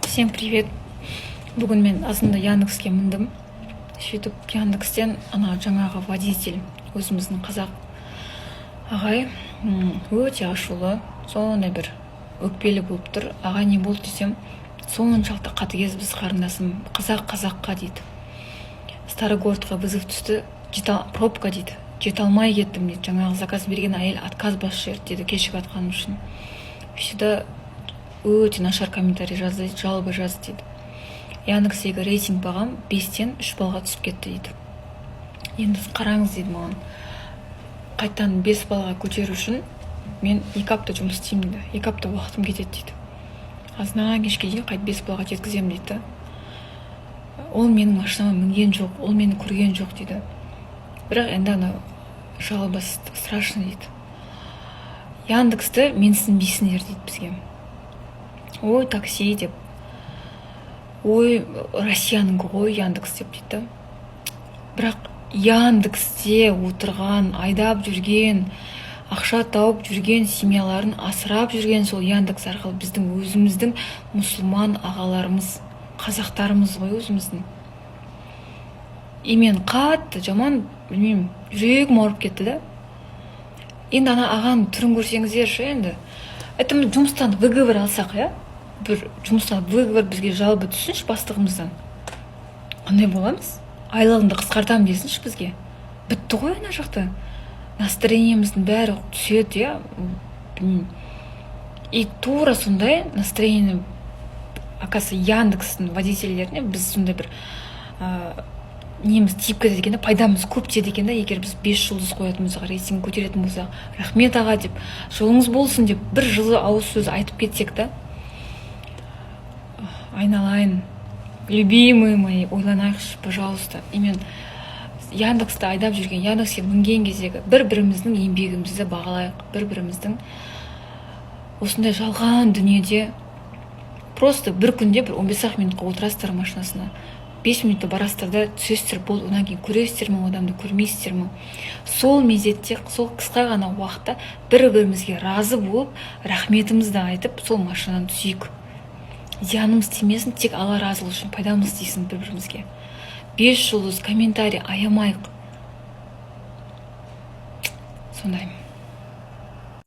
Всем привет! Бүгін мен азында Яндекске міндім. Сөйтіп Яндекстен жаңағы водитель, өзіміздің қазақ ағай, өте ашулы, сондай бір өкпелі болып тұр. Ағай не болды десем, соншалықты қатыгез біз қарындасым, қазаққа дейді. Старогородқа вызов түсті, пробка дейді. Жете алмай кеттім дейді. Жаңағы заказ берген әйел отказ басшы деді кешігіп атқаным үшін. Всегда өте нашар комментарий жазды, жалобы жазды дейді. Яндекстегі рейтинг бағам 5-тен 3 балға түсіп кетті дейді. Енді қараңыз дейді маған. Қайтадан 5 балға көтеру үшін мен 2 апта жұмыс істеймін дейді. 2 апта уақытым кетеді дейді. Азынан кешке дейін қайт 5 балға жеткіземін дейді. Ол менің машинама мінген жоқ, ол мені көрген жоқ дейді. Бірақ енді жалоба страшно дейді. Яндексті менсінбейсіңдер дейді бізге. Ой, такси деп. Ой, Россияның ғой Яндекс деп дейді. Бірақ Яндексте отырған, айдап жүрген, ақша тауып жүрген семьяларын асырап жүрген сол Яндекс арқылы біздің өзіміздің мұсылман ағаларымыз, қазақтарымыз ғой өзіміздің. Мен қатты жаман, білмеймін, жүрегім ауырып кетті да. Енді ағаның түрін көрсеңіздерші енді. Это жұмыстан выговор алсақ, бір жұмыстан выговор бізге жалобы түсінші бастығымыздан. Қандай боламыз? Айлығыңды қысқартамын десінші бізге. Бітті ғой ана жақта. Настроениеміздің бәрі түседі, білмеймін. И тура сондай настроение, оказывается, Яндекстің водительдеріне біз сондай бір неміз тиіп кетеді екен, пайдамыз көп тиеді екен, егер біз 5 жұлдыз қоятын болсақ, рейтинг көтеретін болсақ, рахмет аға деп, жолыңыз болсын деп бір жылы ауыз сөз айтып кетсек та, айналайын, любимые мои, ойланайықшы, пожалуйста. Мен Яндексті айдап жүрген, Яндекске мінген кездегі бір-біріміздің еңбегімізді бағалайық, бір-біріміздің осындай жалған дүниеде просто бір күнде бір 15 минутқа отырасыздар машинасына, 5 минутта барасыздар да түсесіздер, болды, одан кейін көресіздер ме, адамды көрмейсіздер ме. Сол мезетте, сол қысқа ғана уақытта бір-бірімізге разы болып, рахметімізді айтып, сол машинадан түсейік. Зиянымыз тимесін, тек Алла разылығы үшін пайдамыз тисін бір-бірімізге. 5 жұлдыз комментарий аямайық. Сондай.